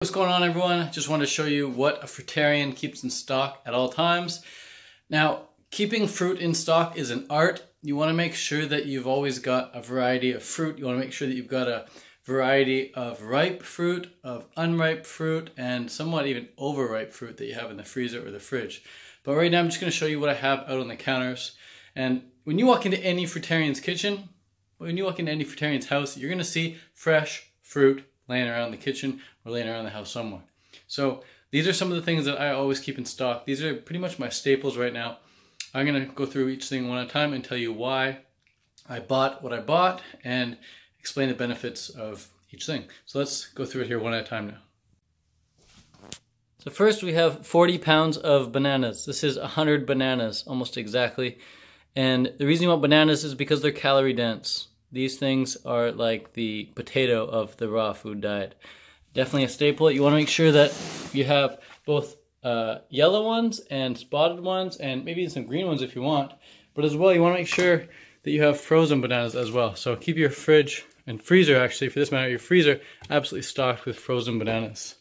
What's going on, everyone? Just wanted to show you what a fruitarian keeps in stock at all times. Now, keeping fruit in stock is an art. You want to make sure that you've always got a variety of fruit. You want to make sure that you've got a variety of ripe fruit, of unripe fruit, and somewhat even overripe fruit that you have in the freezer or the fridge. But right now I'm just going to show you what I have out on the counters. And when you walk into any fruitarian's kitchen, when you walk into any fruitarian's house, you're going to see fresh fruit laying around the kitchen or laying around the house somewhere. So these are some of the things that I always keep in stock. These are pretty much my staples right now. I'm going to go through each thing one at a time and tell you why I bought what I bought and explain the benefits of each thing. So let's go through it here one at a time now. So first we have 40 pounds of bananas. This is 100 bananas, almost exactly. And the reason you want bananas is because they're calorie dense. These things are like the potato of the raw food diet. Definitely a staple. You want to make sure that you have both yellow ones and spotted ones and maybe some green ones if you want. But as well, you want to make sure that you have frozen bananas as well. So keep your fridge and freezer, actually, for this matter, your freezer absolutely stocked with frozen bananas.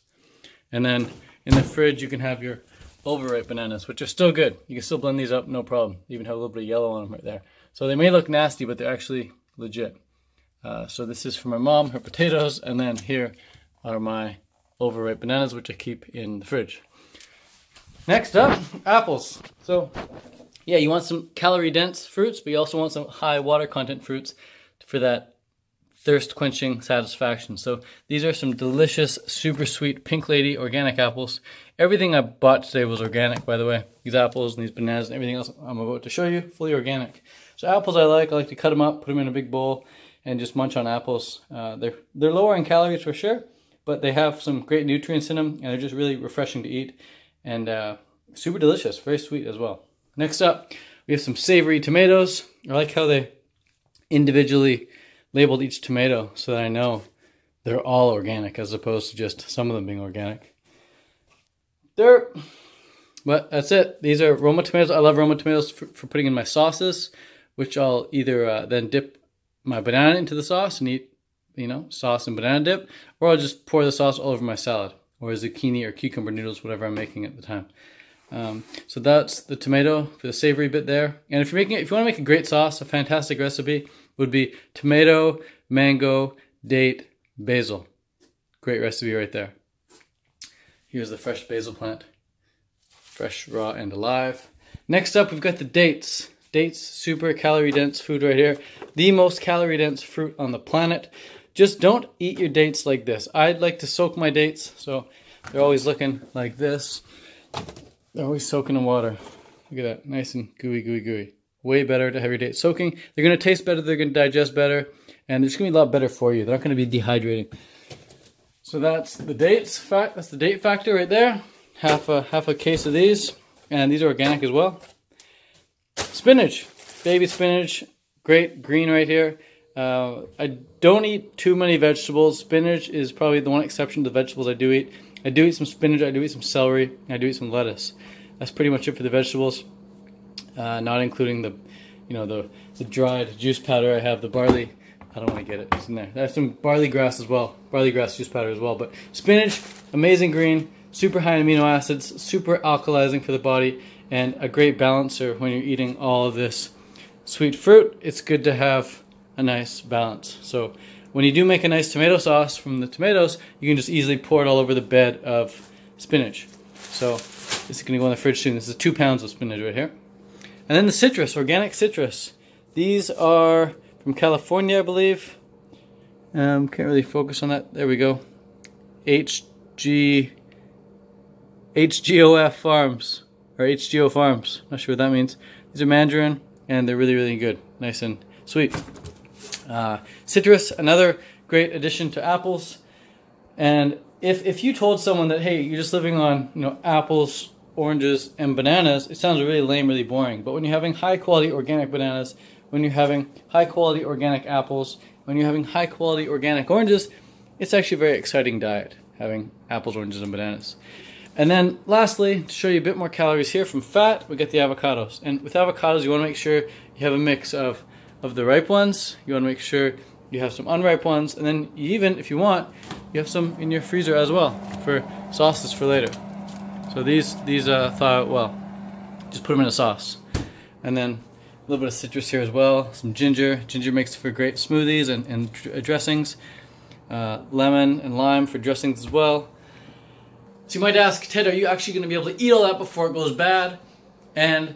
And then in the fridge, you can have your overripe bananas, which are still good. You can still blend these up, no problem. They even have a little bit of yellow on them right there. So they may look nasty, but they're actually legit. So this is for my mom, her potatoes, and then here are my overripe bananas, which I keep in the fridge. Next up, apples. So yeah, you want some calorie dense fruits, but you also want some high water content fruits for that thirst quenching satisfaction. So these are some delicious, super sweet Pink Lady organic apples. Everything I bought today was organic, by the way. These apples and these bananas and everything else I'm about to show you, fully organic. So apples I like to cut them up, put them in a big bowl, and just munch on apples. They're lower in calories for sure, but they have some great nutrients in them, and they're just really refreshing to eat, and super delicious, very sweet as well. Next up, we have some savory tomatoes. I like how they individually labeled each tomato so that I know they're all organic as opposed to just some of them being organic. But that's it. These are Roma tomatoes. I love Roma tomatoes for putting in my sauces, which I'll either then dip my banana into the sauce and eat, sauce and banana dip, or I'll just pour the sauce all over my salad, or zucchini or cucumber noodles, whatever I'm making at the time. So that's the tomato for the savory bit there. And if you want to make a great sauce, a fantastic recipe would be tomato, mango, date, basil. Great recipe right there. Here's the fresh basil plant. Fresh, raw, and alive. Next up, we've got the dates. Dates, super calorie dense food right here. The most calorie dense fruit on the planet. Just don't eat your dates like this. I'd like to soak my dates, so they're always looking like this. They're always soaking in water. Look at that, nice and gooey, gooey, gooey. Way better to have your dates soaking. They're gonna taste better, they're gonna digest better, and they're just gonna be a lot better for you. They're not gonna be dehydrating. So that's the dates. That's the date factor right there. Half a case of these, and these are organic as well. Spinach, baby spinach, great green right here. I don't eat too many vegetables. Spinach is probably the one exception to the vegetables I do eat. I do eat some spinach, I do eat some celery, and I do eat some lettuce. That's pretty much it for the vegetables, not including the dried juice powder. I have the barley. I don't want to get it. It's in there. I have some barley grass as well. Barley grass juice powder as well. But spinach, amazing green, super high in amino acids, super alkalizing for the body, and a great balancer when you're eating all of this sweet fruit. It's good to have a nice balance. So when you do make a nice tomato sauce from the tomatoes, you can just easily pour it all over the bed of spinach. So this is going to go in the fridge soon. This is 2 pounds of spinach right here. And then the citrus, organic citrus. These are from California, I believe. Can't really focus on that. There we go. HGOF Farms, or HGO Farms. Not sure what that means. These are mandarin, and they're really, really good. Nice and sweet. Citrus, another great addition to apples. And if you told someone that, hey, you're just living on apples, oranges, and bananas, it sounds really lame, really boring. But when you're having high quality organic bananas, when you're having high quality organic apples, when you're having high quality organic oranges, it's actually a very exciting diet, having apples, oranges, and bananas. And then lastly, to show you a bit more calories here from fat, we get the avocados. And with avocados, you want to make sure you have a mix of the ripe ones. You want to make sure you have some unripe ones. And then you even, if you want, you have some in your freezer as well for sauces for later. So these thaw out well. Just put them in a sauce. And then a little bit of citrus here as well, some ginger. Ginger makes for great smoothies and dressings. Lemon and lime for dressings as well. So you might ask, Ted, are you actually going to be able to eat all that before it goes bad? And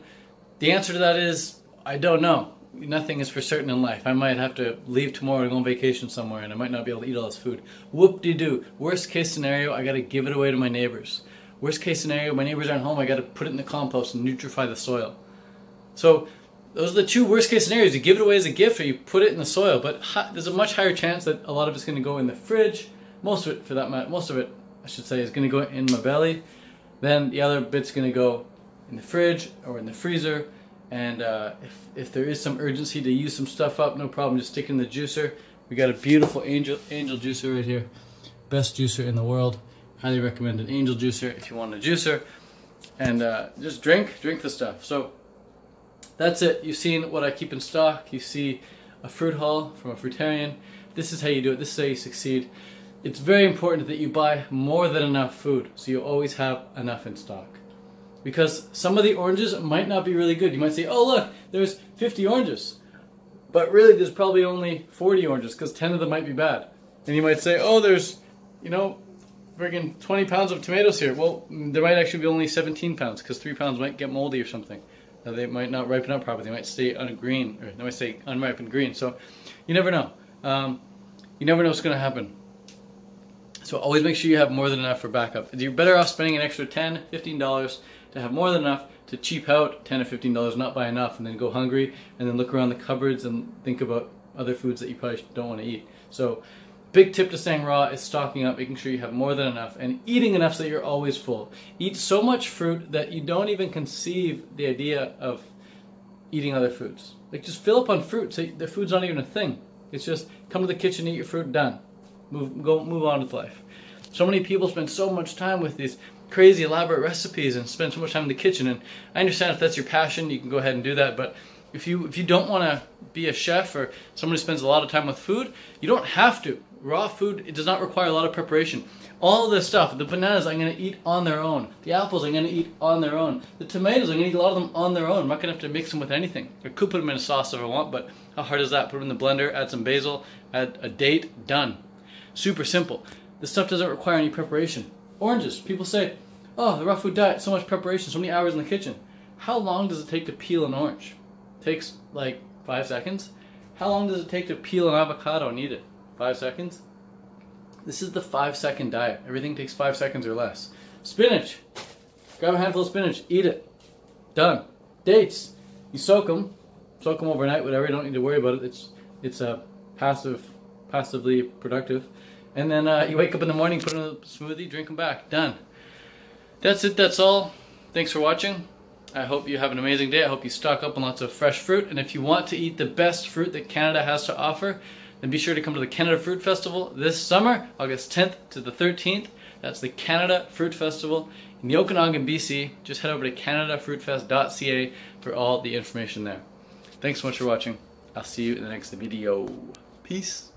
the answer to that is, I don't know. Nothing is for certain in life. I might have to leave tomorrow to go on vacation somewhere and I might not be able to eat all this food. Whoop-de-doo. Worst case scenario, I got to give it away to my neighbors. Worst case scenario, my neighbors aren't home, I got to put it in the compost and nutrify the soil. So those are the two worst case scenarios. You give it away as a gift or you put it in the soil, but there's a much higher chance that a lot of it's going to go in the fridge. Most of it, for that matter, most of it, I should say, is going to go in my belly. Then the other bit's going to go in the fridge or in the freezer. And if there is some urgency to use some stuff up, no problem, just stick it in the juicer. We got a beautiful Angel juicer right here. Best juicer in the world. Highly recommend an Angel juicer if you want a juicer. And just drink the stuff. So that's it. You've seen what I keep in stock. You see a fruit haul from a fruitarian. This is how you do it. This is how you succeed. It's very important that you buy more than enough food so you always have enough in stock. Because some of the oranges might not be really good. You might say, oh look, there's 50 oranges. But really there's probably only 40 oranges because 10 of them might be bad. And you might say, oh, there's, you know, friggin' 20 pounds of tomatoes here. Well, there might actually be only 17 pounds because 3 pounds might get moldy or something. They might not ripen up properly. They might stay green, or they might stay unripened green. So you never know. You never know what's going to happen. So always make sure you have more than enough for backup. You're better off spending an extra $10, $15 to have more than enough to cheap out $10 or $15, not buy enough, and then go hungry, and then look around the cupboards and think about other foods that you probably don't want to eat. So big tip to staying raw is stocking up, making sure you have more than enough, and eating enough so that you're always full. Eat so much fruit that you don't even conceive the idea of eating other foods. Like, just fill up on fruit so the food's not even a thing. It's just come to the kitchen, eat your fruit, done. Move on with life. So many people spend so much time with these crazy elaborate recipes and spend so much time in the kitchen, and I understand if that's your passion, you can go ahead and do that, but if you don't want to be a chef or someone who spends a lot of time with food, you don't have to. Raw food, it does not require a lot of preparation. All of this stuff, the bananas I'm going to eat on their own. The apples I'm going to eat on their own. The tomatoes I'm going to eat a lot of them on their own. I'm not going to have to mix them with anything. I could put them in a sauce if I want, but how hard is that? Put them in the blender, add some basil, add a date, done. Super simple. This stuff doesn't require any preparation. Oranges, people say, oh, the raw food diet, so much preparation, so many hours in the kitchen. How long does it take to peel an orange? It takes like 5 seconds. How long does it take to peel an avocado and eat it? 5 seconds? This is the 5-second diet. Everything takes 5 seconds or less. Spinach. Grab a handful of spinach, eat it. Done. Dates. You soak them overnight, whatever. You don't need to worry about it. It's passively productive. And then you wake up in the morning, put it in a smoothie, drink them back. Done. That's it. That's all. Thanks for watching. I hope you have an amazing day. I hope you stock up on lots of fresh fruit. And if you want to eat the best fruit that Canada has to offer, then be sure to come to the Canada Fruit Festival this summer, August 10th to the 13th. That's the Canada Fruit Festival in the Okanagan, BC. Just head over to canadafruitfest.ca for all the information there. Thanks so much for watching. I'll see you in the next video. Peace.